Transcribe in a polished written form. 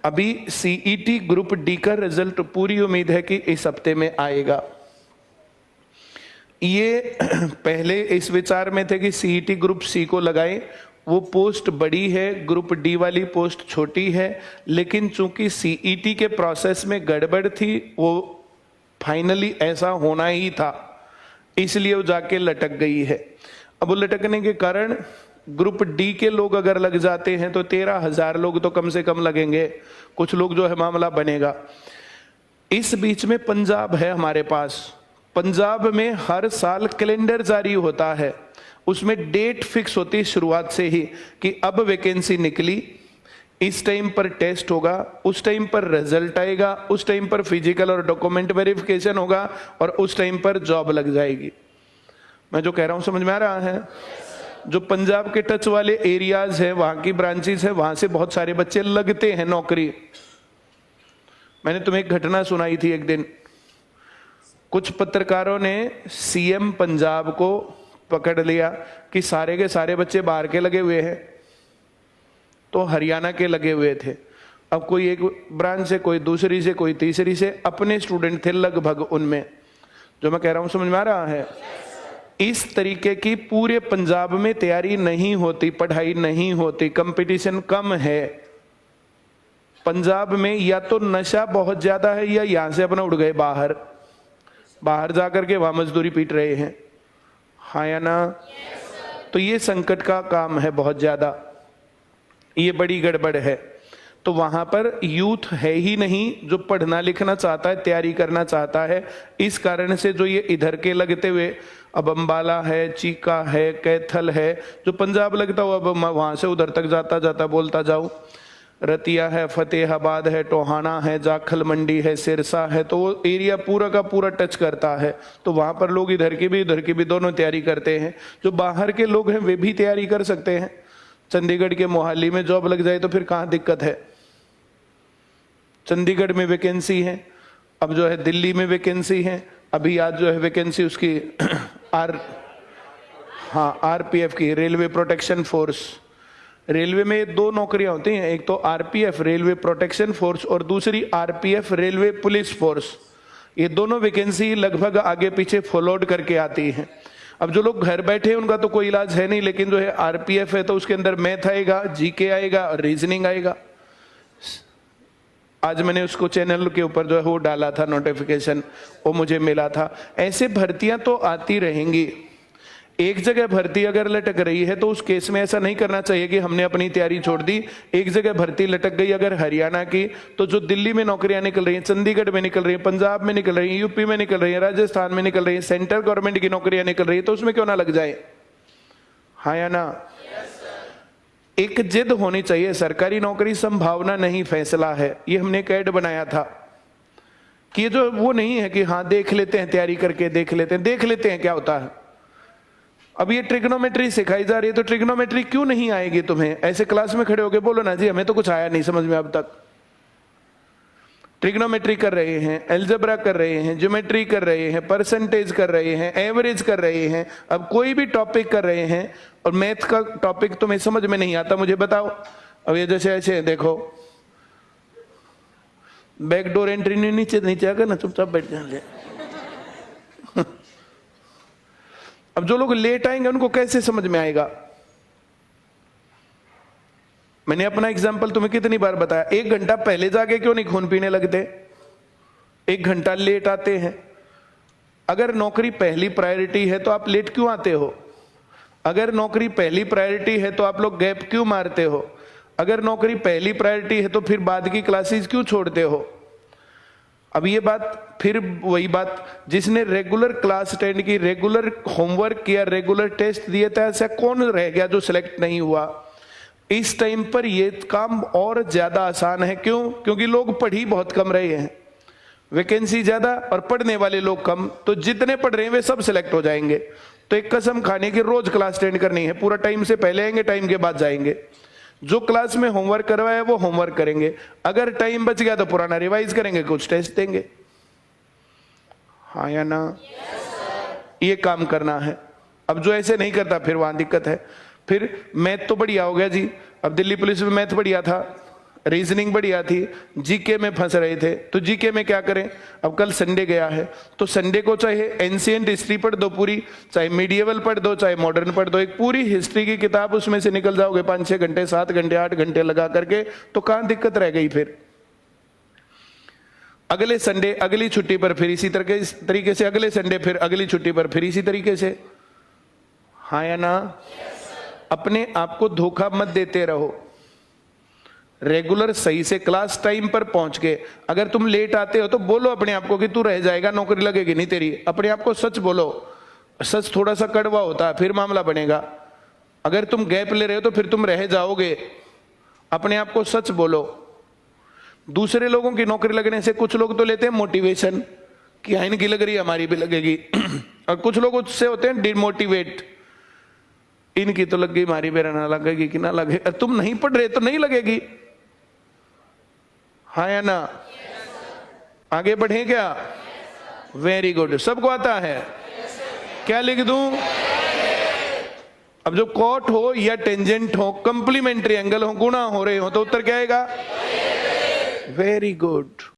अभी CET group D का result पूरी उम्मीद है कि इस हफ्ते में आएगा। ये पहले इस विचार में थे कि सीईटी ग्रुप सी को लगाएं, वो पोस्ट बड़ी है, ग्रुप डी वाली पोस्ट छोटी है, लेकिन चूंकि सीईटी के प्रोसेस में गड़बड़ थी, वो फाइनली ऐसा होना ही था, इसलिए वो जाके लटक गई है। अब वो लटकने के कारण ग्रुप डी के लोग अगर लग जाते हैं तो 13,000 लोग तो कम से कम लगेंगे, कुछ लोग जो है मामला बनेगा। इस बीच में पंजाब है हमारे पास। पंजाब में हर साल कैलेंडर जारी होता है, उसमें डेट फिक्स होती है शुरुआत से ही कि अब वैकेंसी निकली, इस टाइम पर टेस्ट होगा, उस टाइम पर रिजल्ट आएगा, उस टाइम पर फिजिकल और डॉक्यूमेंट वेरिफिकेशन होगा और उस टाइम पर जॉब लग जाएगी। मैं जो कह रहा हूं समझ में आ रहा है? जो पंजाब के टच वाले एरियाज हैं, वहां की ब्रांचेस है, वहां से बहुत सारे बच्चे लगते हैं नौकरी। मैंने तुम्हें एक घटना सुनाई थी एक दिन, कुछ पत्रकारों ने सीएम पंजाब को पकड़ लिया कि सारे के सारे बच्चे बाहर के लगे हुए हैं, तो हरियाणा के लगे हुए थे। अब कोई एक ब्रांच से, कोई दूसरी से, कोई तीसरी से, अपने स्टूडेंट थे लगभग उनमें। जो मैं कह रहा हूं समझ में आ रहा है? इस तरीके की पूरे पंजाब में तैयारी नहीं होती, पढ़ाई नहीं होती, कंपटीशन कम है। पंजाब में या तो नशा बहुत ज्यादा है या यहां से अपना उड़ गए बाहर, बाहर जाकर के वहां मजदूरी पीट रहे हैं, हाँ या ना? तो ये संकट का काम है बहुत ज्यादा, ये बड़ी गड़बड़ है। तो वहां पर यूथ है ही नहीं जो पढ़ना लिखना चाहता है, तैयारी करना चाहता है। इस कारण से जो ये इधर के लगते हुए, अब अंबाला है, चीका है, कैथल है, जो पंजाब लगता हुआ, अब वहां से उधर तक जाता जाता बोलता जाऊं, रतिया है, फतेहाबाद है, टोहाना है, जाखल मंडी है, सिरसा है, तो वो एरिया पूरा का पूरा टच करता है। तो वहां पर लोग इधर की भी उधर की भी दोनों तैयारी करते हैं। जो बाहर के लोग हैं वे भी तैयारी कर सकते हैं। चंडीगढ़ के मोहाली में जॉब लग जाए तो फिर कहाँ दिक्कत है? चंडीगढ़ में वैकेंसी है, अब जो है दिल्ली में वैकेंसी है, अभी आज जो है वैकेंसी उसकी आरपीएफ की, रेलवे प्रोटेक्शन फोर्स। रेलवे में दो नौकरियां होती हैं, एक तो आरपीएफ रेलवे प्रोटेक्शन फोर्स और दूसरी आरपीएफ रेलवे पुलिस फोर्स। ये दोनों वैकेंसी लगभग आगे पीछे फॉलोड करके आती हैं। अब जो लोग घर बैठे हैं उनका तो कोई इलाज है नहीं, लेकिन जो है आरपीएफ है तो उसके अंदर मैथ आएगा, जीके आएगा और रीजनिंग आएगा। आज मैंने उसको चैनल के ऊपर जो है वो डाला था नोटिफिकेशन, वो मुझे मिला था। ऐसे भर्तियां तो आती रहेंगी। एक जगह भर्ती अगर लटक रही है तो उस केस में ऐसा नहीं करना चाहिए कि हमने अपनी तैयारी छोड़ दी। एक जगह भर्ती लटक गई अगर हरियाणा की, तो जो दिल्ली में नौकरियां निकल रही हैं, चंडीगढ़ में निकल रही हैं, पंजाब में निकल रही हैं, यूपी में निकल रही हैं, राजस्थान में निकल रही हैं, सेंट्रल गवर्नमेंट की नौकरियां निकल रही है, तो उसमें क्यों ना लग जाए, हाँ या ना? एक जिद होनी चाहिए। सरकारी नौकरी संभावना नहीं, फैसला है। ये हमने एक ऐड बनाया था कि ये जो वो नहीं है कि हाँ देख लेते हैं, तैयारी करके देख लेते हैं क्या होता है। अब ये ट्रिग्नोमेट्री सिखाई जा रही है, तो ट्रिग्नोमेट्री क्यों नहीं आएगी तुम्हें? ऐसे क्लास में खड़े होके बोलो ना, जी हमें तो कुछ आया नहीं समझ में अब तक। ट्रिग्नोमेट्री कर रहे हैं, एल्जेब्रा कर रहे हैं, ज्योमेट्री कर रहे हैं, परसेंटेज कर रहे हैं, एवरेज कर रहे हैं, अब कोई भी टॉपिक कर रहे हैं, और मैथ का टॉपिक तुम्हें समझ में नहीं आता, मुझे बताओ। अब ये जैसे ऐसे देखो, बैकडोर एंट्री नीचे नीचे आकर ना चुपचाप बैठ जाए। अब जो लोग लेट आएंगे उनको कैसे समझ में आएगा? मैंने अपना एग्जाम्पल तुम्हें कितनी बार बताया। 1 घंटा पहले जाके क्यों नहीं खून पीने लगते? 1 घंटा लेट आते हैं। अगर नौकरी पहली प्रायोरिटी है तो आप लेट क्यों आते हो? अगर नौकरी पहली प्रायोरिटी है तो आप लोग गैप क्यों मारते हो? अगर नौकरी पहली प्रायोरिटी है तो फिर बाद की क्लासेस क्यों छोड़ते हो? अब ये बात फिर वही बात, जिसने रेगुलर क्लास अटेंड की, रेगुलर होमवर्क किया, रेगुलर टेस्ट दिए था, ऐसा कौन रह गया जो सिलेक्ट नहीं हुआ? इस टाइम पर ये काम और ज्यादा आसान है। क्यों? क्योंकि लोग पढ़ ही बहुत कम रहे हैं, वैकेंसी ज्यादा और पढ़ने वाले लोग कम, तो जितने पढ़ रहे हैं वे सब सिलेक्ट हो जाएंगे। तो एक कसम खाने की रोज क्लास अटेंड करनी है, पूरा टाइम से पहले आएंगे, टाइम के बाद जाएंगे। जो क्लास में होमवर्क करवाया वो होमवर्क करेंगे, अगर टाइम बच गया तो पुराना रिवाइज करेंगे, कुछ टेस्ट देंगे, हाँ या ना? ये काम करना है। अब जो ऐसे नहीं करता फिर वहां दिक्कत है। फिर मैथ तो बढ़िया हो गया जी, अब दिल्ली पुलिस में मैथ बढ़िया था, रीजनिंग बढ़िया थी, जीके में फंस रहे थे, तो जीके में क्या करें? अब कल संडे गया है, तो संडे को चाहे एंशिएंट हिस्ट्री पढ़ दो पूरी, चाहे मीडिएवल पढ़ दो, चाहे मॉडर्न पढ़ दो, एक पूरी हिस्ट्री की किताब उसमें से निकल जाओगे 5-6 घंटे, 7 घंटे, 8 घंटे लगा करके, तो कहां दिक्कत रह गई फिर? अगले संडे अगली छुट्टी पर फिर इसी तरीके से, अगले संडे फिर अगली छुट्टी पर फिर इसी तरीके से। हाँ या ना? अपने आप को धोखा मत देते रहो, रेगुलर सही से क्लास टाइम पर पहुंच के। अगर तुम लेट आते हो तो बोलो अपने आप को कि तू रह जाएगा, नौकरी लगेगी नहीं तेरी। अपने आप को सच बोलो, सच थोड़ा सा कड़वा होता है, फिर मामला बनेगा। अगर तुम गैप ले रहे हो तो फिर तुम रह जाओगे, अपने आप को सच बोलो। दूसरे लोगों की नौकरी लगने से कुछ लोग तो लेते हैं मोटिवेशन कि हाँ इनकी लग रही है हमारी भी लगेगी, और कुछ लोग उससे होते हैं डिमोटिवेट, इनकी तो लग गई हमारी भी ना लगेगी कि ना लगे। तुम नहीं पढ़ रहे तो नहीं लगेगी। हाँ या ना? आगे बढ़े क्या? Very good. सबको आता है? क्या लिख दूं? अब जो कॉट हो या टेंजेंट हो, कंप्लीमेंट्री एंगल हो, गुणा हो रहे हो, तो उत्तर क्या आएगा? Very good.